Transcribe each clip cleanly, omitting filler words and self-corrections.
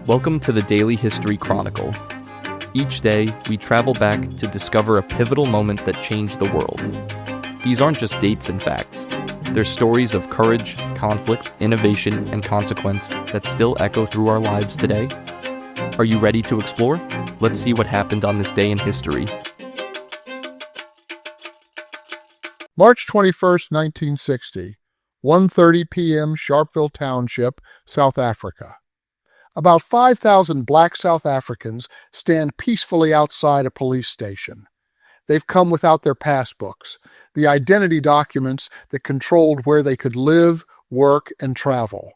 Welcome to the Daily History Chronicle. Each day, we travel back to discover a pivotal moment that changed the world. These aren't just dates and facts. They're stories of courage, conflict, innovation, and consequence that still echo through our lives today. Are you ready to explore? Let's see what happened on this day in history. March 21st, 1960, 1:30 p.m., Sharpeville Township, South Africa. About 5,000 black South Africans stand peacefully outside a police station. They've come without their passbooks, the identity documents that controlled where they could live, work, and travel.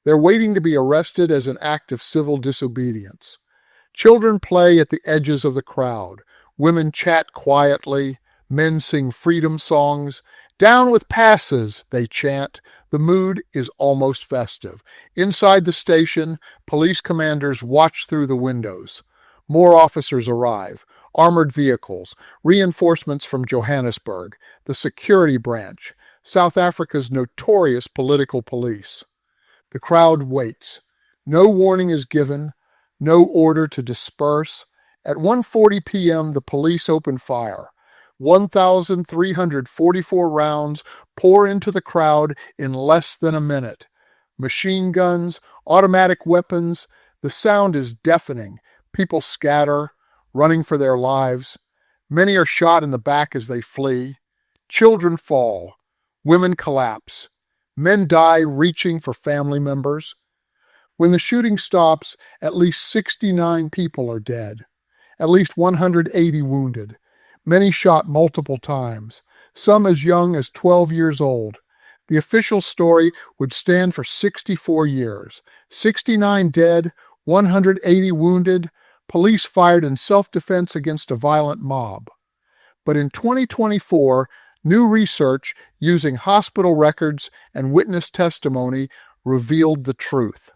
They're waiting to be arrested as an act of civil disobedience. Children play at the edges of the crowd. Women chat quietly. Men sing freedom songs. "Down with passes," they chant. The mood is almost festive. Inside the station, police commanders watch through the windows. More officers arrive. Armored vehicles, reinforcements from Johannesburg, the security branch, South Africa's notorious political police. The crowd waits. No warning is given, no order to disperse. At 1:40 p.m., the police open fire. 1,344 rounds pour into the crowd in less than a minute. Machine guns, automatic weapons, the sound is deafening. People scatter, running for their lives. Many are shot in the back as they flee. Children fall. Women collapse. Men die reaching for family members. When the shooting stops, at least 69 people are dead. At least 180 wounded. Many shot multiple times, some as young as 12 years old. The official story would stand for 64 years. 69 dead, 180 wounded. Police fired in self-defense against a violent mob. But in 2024, new research using hospital records and witness testimony revealed the truth.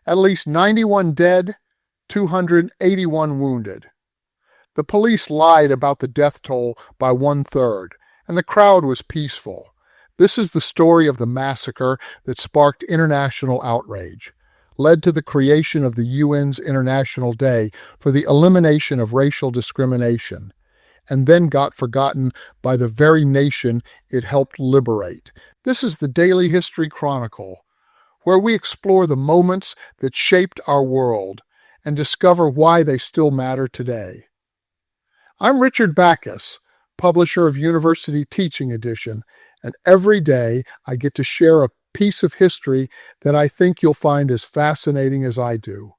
At least 91 dead, 281 wounded. The police lied about the death toll by 1/3, and the crowd was peaceful. This is the story of the massacre that sparked international outrage, led to the creation of the UN's International Day for the Elimination of Racial Discrimination, and then got forgotten by the very nation it helped liberate. This is the Daily History Chronicle, where we explore the moments that shaped our world and discover why they still matter today. I'm Richard Backus, publisher of University Teaching Edition, and every day I get to share a piece of history that I think you'll find as fascinating as I do.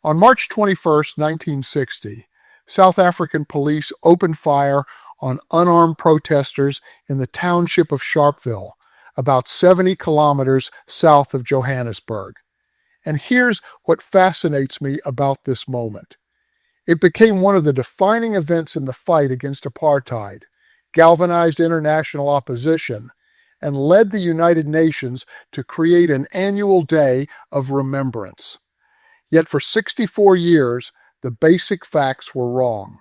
On March 21st, 1960, South African police opened fire on unarmed protesters in the township of Sharpeville, about 70 kilometers south of Johannesburg. And here's what fascinates me about this moment. It became one of the defining events in the fight against apartheid, galvanized international opposition, and led the United Nations to create an annual day of remembrance. Yet for 64 years, the basic facts were wrong.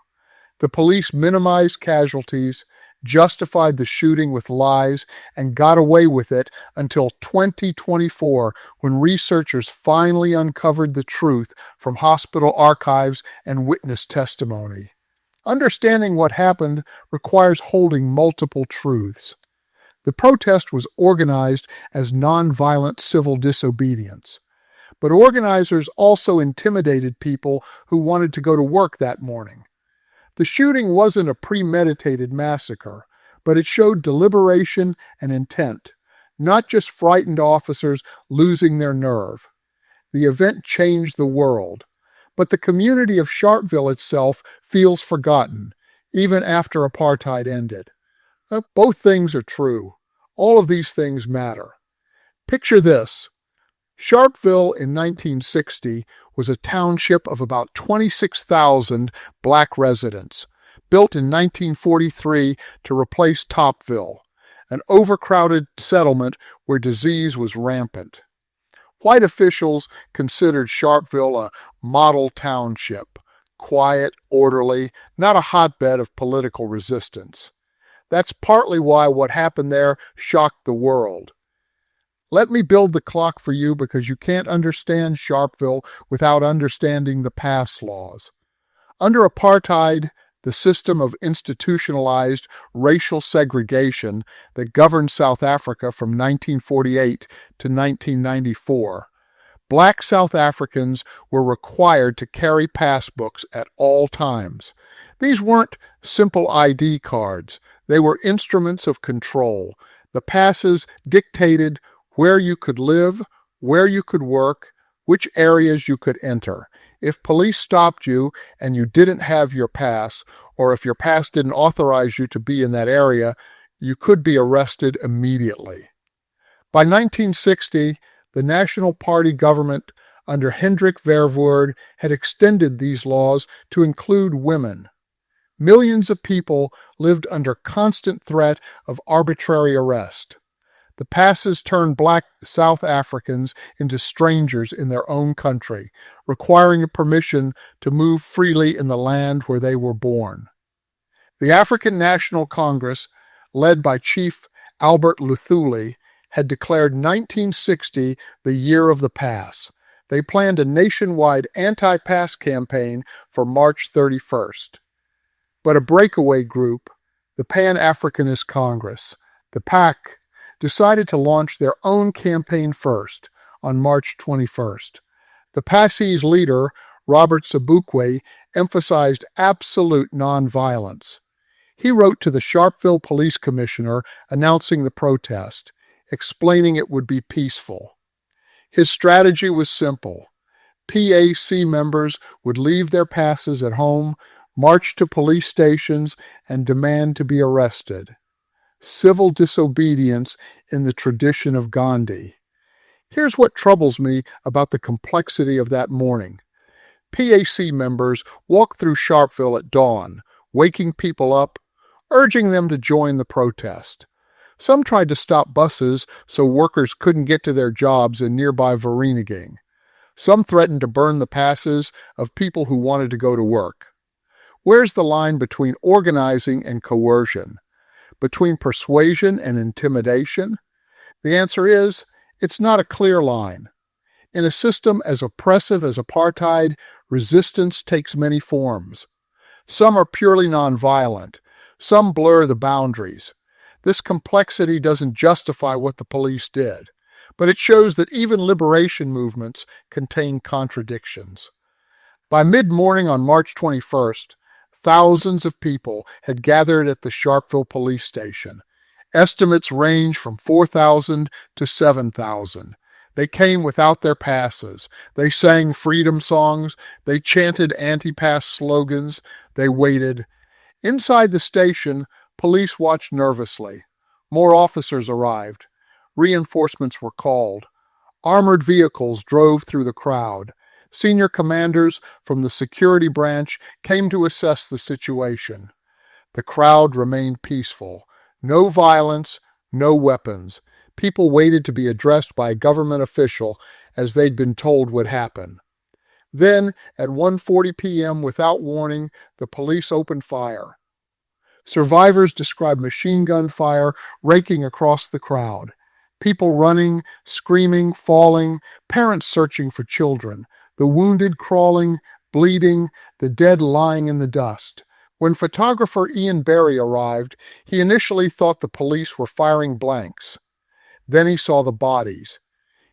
The police minimized casualties, justified the shooting with lies, and got away with it until 2024, when researchers finally uncovered the truth from hospital archives and witness testimony. Understanding what happened requires holding multiple truths. The protest was organized as nonviolent civil disobedience, but organizers also intimidated people who wanted to go to work that morning. The shooting wasn't a premeditated massacre, but it showed deliberation and intent, not just frightened officers losing their nerve. The event changed the world, but the community of Sharpeville itself feels forgotten, even after apartheid ended. Both things are true. All of these things matter. Picture this. Sharpeville in 1960 was a township of about 26,000 black residents, built in 1943 to replace Topville, an overcrowded settlement where disease was rampant. White officials considered Sharpeville a model township, quiet, orderly, not a hotbed of political resistance. That's partly why what happened there shocked the world. Let me build the clock for you because you can't understand Sharpeville without understanding the pass laws. Under apartheid, the system of institutionalized racial segregation that governed South Africa from 1948 to 1994, Black South Africans were required to carry passbooks at all times. These weren't simple ID cards. They were instruments of control. The passes dictated where you could live, where you could work, which areas you could enter. If police stopped you and you didn't have your pass, or if your pass didn't authorize you to be in that area, you could be arrested immediately. By 1960, the National Party government under Hendrik Verwoerd had extended these laws to include women. Millions of people lived under constant threat of arbitrary arrest. The passes turned Black South Africans into strangers in their own country, requiring permission to move freely in the land where they were born. The African National Congress, led by Chief Albert Luthuli, had declared 1960 the year of the pass. They planned a nationwide anti-pass campaign for March 31st. But a breakaway group, the Pan-Africanist Congress, the PAC, decided to launch their own campaign first, on March 21st. The PAC's leader, Robert Sobukwe, emphasized absolute nonviolence. He wrote to the Sharpeville Police Commissioner announcing the protest, explaining it would be peaceful. His strategy was simple. PAC members would leave their passes at home, march to police stations, and demand to be arrested. Civil disobedience in the tradition of Gandhi. Here's what troubles me about the complexity of that morning. PAC members walked through Sharpeville at dawn, waking people up, urging them to join the protest. Some tried to stop buses so workers couldn't get to their jobs in nearby Vereeniging. Some threatened to burn the passes of people who wanted to go to work. Where's the line between organizing and coercion? Between persuasion and intimidation? The answer is, it's not a clear line. In a system as oppressive as apartheid, resistance takes many forms. Some are purely nonviolent. Some blur the boundaries. This complexity doesn't justify what the police did, but it shows that even liberation movements contain contradictions. By mid-morning on March 21st, thousands of people had gathered at the Sharpeville police station. Estimates range from 4,000 to 7,000. They came without their passes. They sang freedom songs. They chanted anti-pass slogans. They waited. Inside the station, police watched nervously. More officers arrived. Reinforcements were called. Armored vehicles drove through the crowd. Senior commanders from the security branch came to assess the situation. The crowd remained peaceful. No violence, no weapons. People waited to be addressed by a government official as they'd been told would happen. Then, at 1:40 p.m., without warning, the police opened fire. Survivors described machine gun fire raking across the crowd. People running, screaming, falling, parents searching for children, the wounded crawling, bleeding, the dead lying in the dust. When photographer Ian Barry arrived, he initially thought the police were firing blanks. Then he saw the bodies.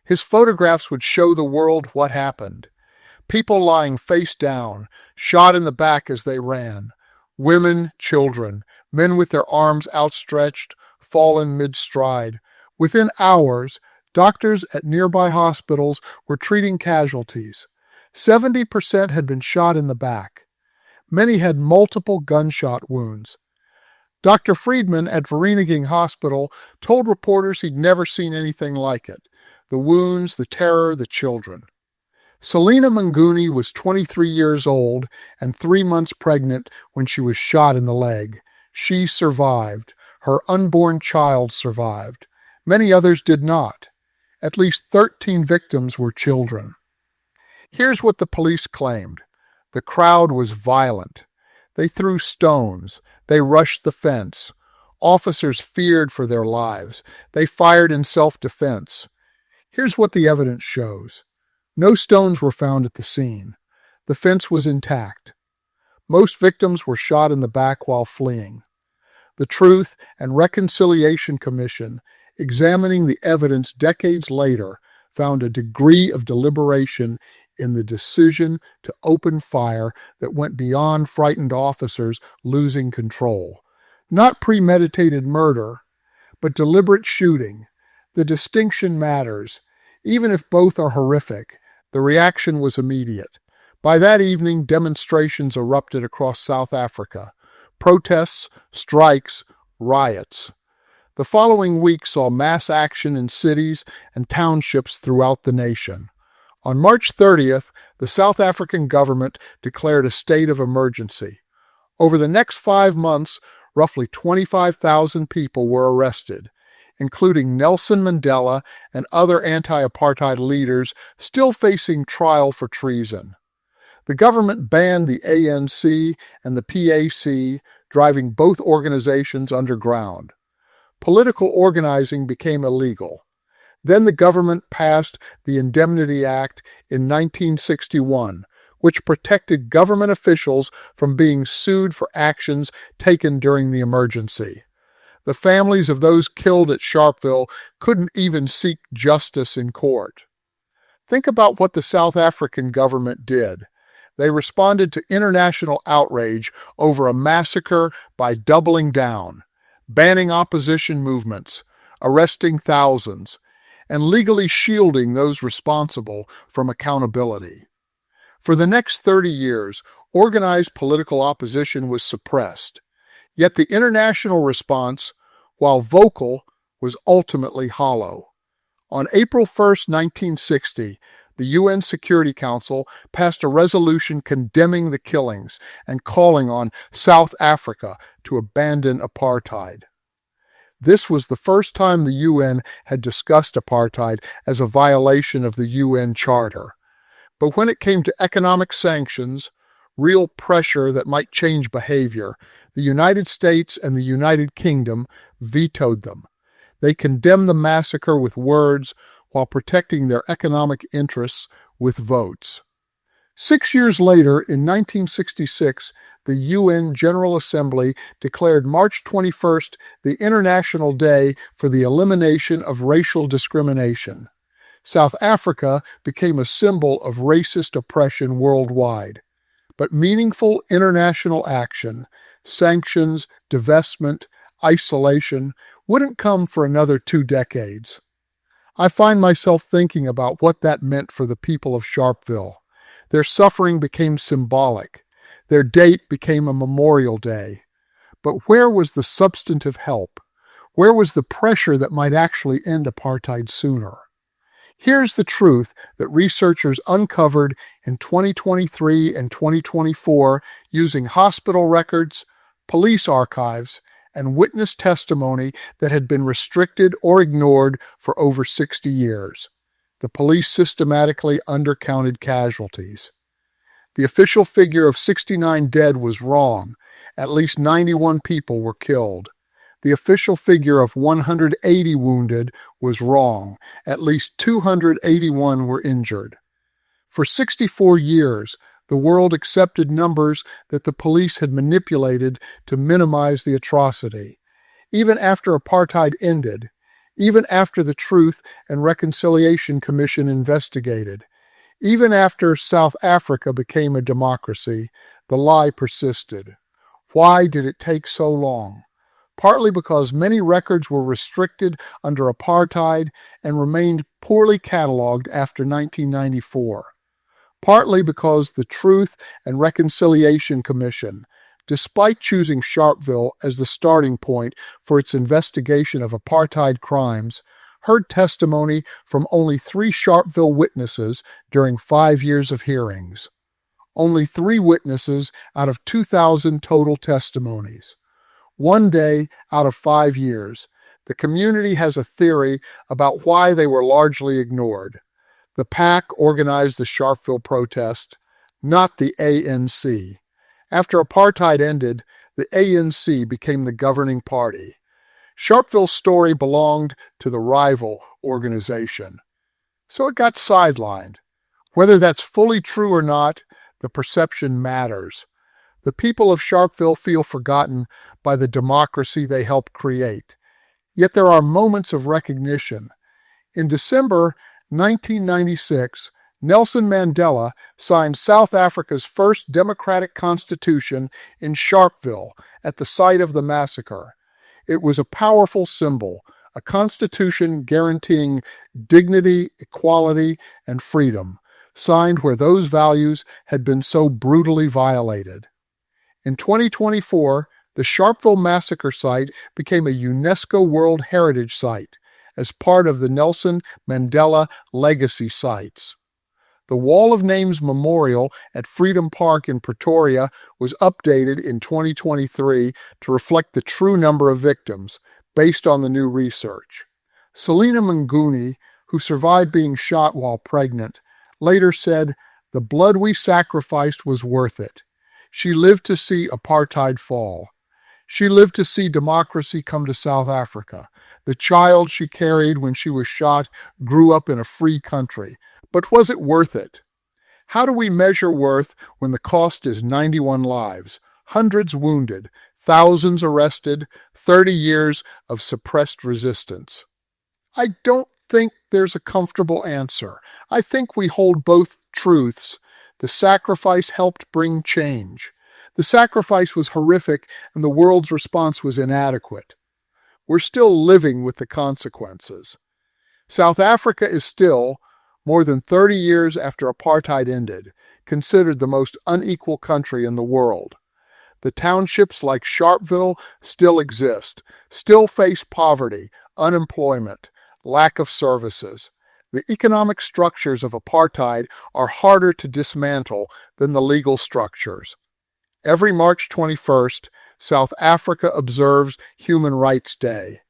His photographs would show the world what happened. People lying face down, shot in the back as they ran. Women, children, men with their arms outstretched, fallen mid-stride. Within hours, doctors at nearby hospitals were treating casualties. 70% had been shot in the back. Many had multiple gunshot wounds. Dr. Friedman at Vereeniging Hospital told reporters he'd never seen anything like it. The wounds, the terror, the children. Selina Manguni was 23 years old and 3 months pregnant when she was shot in the leg. She survived. Her unborn child survived. Many others did not. At least 13 victims were children. Here's what the police claimed. The crowd was violent. They threw stones. They rushed the fence. Officers feared for their lives. They fired in self-defense. Here's what the evidence shows. No stones were found at the scene. The fence was intact. Most victims were shot in the back while fleeing. The Truth and Reconciliation Commission, examining the evidence decades later, found a degree of deliberation in the decision to open fire that went beyond frightened officers losing control. Not premeditated murder, but deliberate shooting. The distinction matters. Even if both are horrific, the reaction was immediate. By that evening, demonstrations erupted across South Africa. Protests, strikes, riots. The following week saw mass action in cities and townships throughout the nation. On March 30th, the South African government declared a state of emergency. Over the next 5 months, roughly 25,000 people were arrested, including Nelson Mandela and other anti-apartheid leaders still facing trial for treason. The government banned the ANC and the PAC, driving both organizations underground. Political organizing became illegal. Then the government passed the Indemnity Act in 1961, which protected government officials from being sued for actions taken during the emergency. The families of those killed at Sharpeville couldn't even seek justice in court. Think about what the South African government did. They responded to international outrage over a massacre by doubling down, banning opposition movements, arresting thousands, and legally shielding those responsible from accountability. For the next 30 years, organized political opposition was suppressed. Yet the international response, while vocal, was ultimately hollow. On April 1, 1960, the UN Security Council passed a resolution condemning the killings and calling on South Africa to abandon apartheid. This was the first time the UN had discussed apartheid as a violation of the UN Charter. But when it came to economic sanctions, real pressure that might change behavior, the United States and the United Kingdom vetoed them. They condemned the massacre with words while protecting their economic interests with votes. 6 years later, in 1966, the UN General Assembly declared March 21st the International Day for the Elimination of Racial Discrimination. South Africa became a symbol of racist oppression worldwide. But meaningful international action, sanctions, divestment, isolation, wouldn't come for another 2 decades. I find myself thinking about what that meant for the people of Sharpeville. Their suffering became symbolic. Their date became a memorial day. But where was the substantive help? Where was the pressure that might actually end apartheid sooner? Here's the truth that researchers uncovered in 2023 and 2024 using hospital records, police archives, and witness testimony that had been restricted or ignored for over 60 years. The police systematically undercounted casualties. The official figure of 69 dead was wrong. At least 91 people were killed. The official figure of 180 wounded was wrong. At least 281 were injured. For 64 years, the world accepted numbers that the police had manipulated to minimize the atrocity. Even after apartheid ended, even after the Truth and Reconciliation Commission investigated, even after South Africa became a democracy, the lie persisted. Why did it take so long? Partly because many records were restricted under apartheid and remained poorly cataloged after 1994. Partly because the Truth and Reconciliation Commission, despite choosing Sharpeville as the starting point for its investigation of apartheid crimes, heard testimony from only 3 Sharpeville witnesses during 5 years of hearings. Only 3 witnesses out of 2,000 total testimonies. 1 day out of 5 years. The community has a theory about why they were largely ignored. The PAC organized the Sharpeville protest, not the ANC. After apartheid ended, the ANC became the governing party. Sharpeville's story belonged to the rival organization. So it got sidelined. Whether that's fully true or not, the perception matters. The people of Sharpeville feel forgotten by the democracy they helped create. Yet there are moments of recognition. In December 1996, Nelson Mandela signed South Africa's first democratic constitution in Sharpeville at the site of the massacre. It was a powerful symbol, a constitution guaranteeing dignity, equality, and freedom, signed where those values had been so brutally violated. In 2024, the Sharpeville Massacre site became a UNESCO World Heritage Site as part of the Nelson Mandela Legacy Sites. The Wall of Names Memorial at Freedom Park in Pretoria was updated in 2023 to reflect the true number of victims based on the new research. Selina Mnguni, who survived being shot while pregnant, later said, "The blood we sacrificed was worth it. She lived to see apartheid fall. She lived to see democracy come to South Africa. The child she carried when she was shot grew up in a free country. But was it worth it?" How do we measure worth when the cost is 91 lives, hundreds wounded, thousands arrested, 30 years of suppressed resistance? I don't think there's a comfortable answer. I think we hold both truths. The sacrifice helped bring change. The sacrifice was horrific and the world's response was inadequate. We're still living with the consequences. South Africa is still, more than 30 years after apartheid ended, considered the most unequal country in the world. The townships like Sharpeville still exist, still face poverty, unemployment, lack of services. The economic structures of apartheid are harder to dismantle than the legal structures. Every March 21st, South Africa observes Human Rights Day.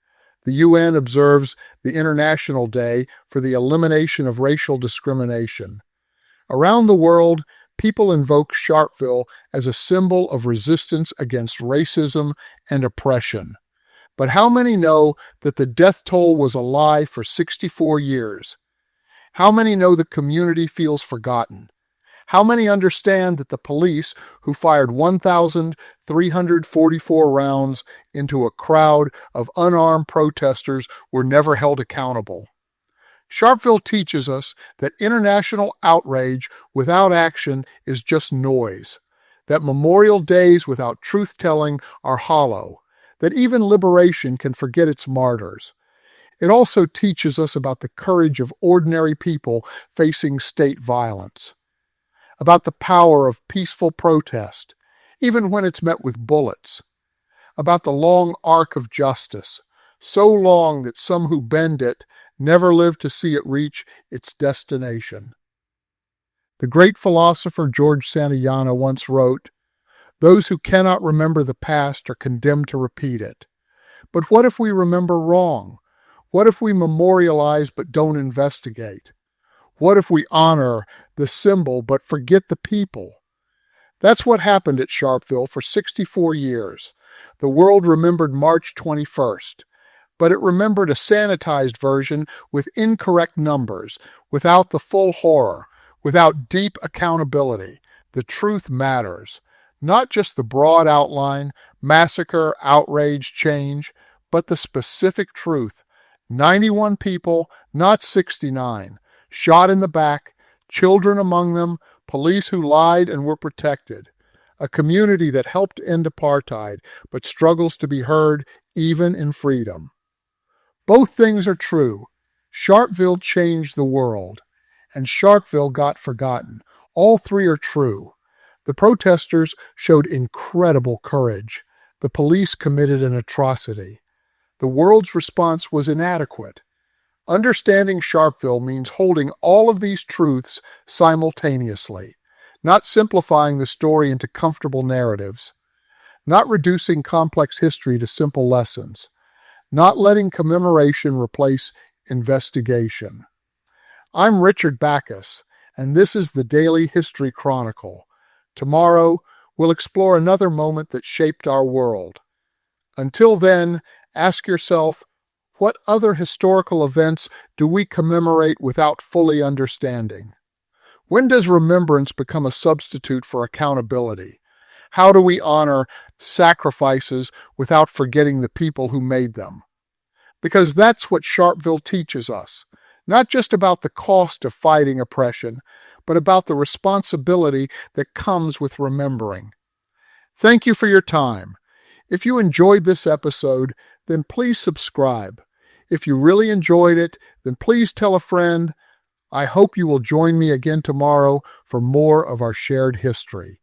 The UN observes the International Day for the Elimination of Racial Discrimination. Around the world, people invoke Sharpeville as a symbol of resistance against racism and oppression. But how many know that the death toll was a lie for 64 years? How many know the community feels forgotten? How many understand that the police, who fired 1,344 rounds into a crowd of unarmed protesters, were never held accountable? Sharpeville teaches us that international outrage without action is just noise, that memorial days without truth-telling are hollow, that even liberation can forget its martyrs. It also teaches us about the courage of ordinary people facing state violence, about the power of peaceful protest, even when it's met with bullets, about the long arc of justice, so long that some who bend it never live to see it reach its destination. The great philosopher George Santayana once wrote, "Those who cannot remember the past are condemned to repeat it." But what if we remember wrong? What if we memorialize but don't investigate? What if we honor the symbol but forget the people? That's what happened at Sharpeville for 64 years. The world remembered March 21st, but it remembered a sanitized version with incorrect numbers, without the full horror, without deep accountability. The truth matters. Not just the broad outline, massacre, outrage, change, but the specific truth. 91 people, not 69. Shot in the back, children among them, police who lied and were protected. A community that helped end apartheid, but struggles to be heard even in freedom. Both things are true. Sharpeville changed the world, and Sharpeville got forgotten. All three are true. The protesters showed incredible courage. The police committed an atrocity. The world's response was inadequate. Understanding Sharpeville means holding all of these truths simultaneously, not simplifying the story into comfortable narratives, not reducing complex history to simple lessons, not letting commemoration replace investigation. I'm Richard Backus, and this is the Daily History Chronicle. Tomorrow, we'll explore another moment that shaped our world. Until then, ask yourself, What other historical events do we commemorate without fully understanding? When does remembrance become a substitute for accountability? How do we honor sacrifices without forgetting the people who made them? Because that's what Sharpeville teaches us, not just about the cost of fighting oppression, but about the responsibility that comes with remembering. Thank you for your time. If you enjoyed this episode, then please subscribe. If you really enjoyed it, then please tell a friend. I hope you will join me again tomorrow for more of our shared history.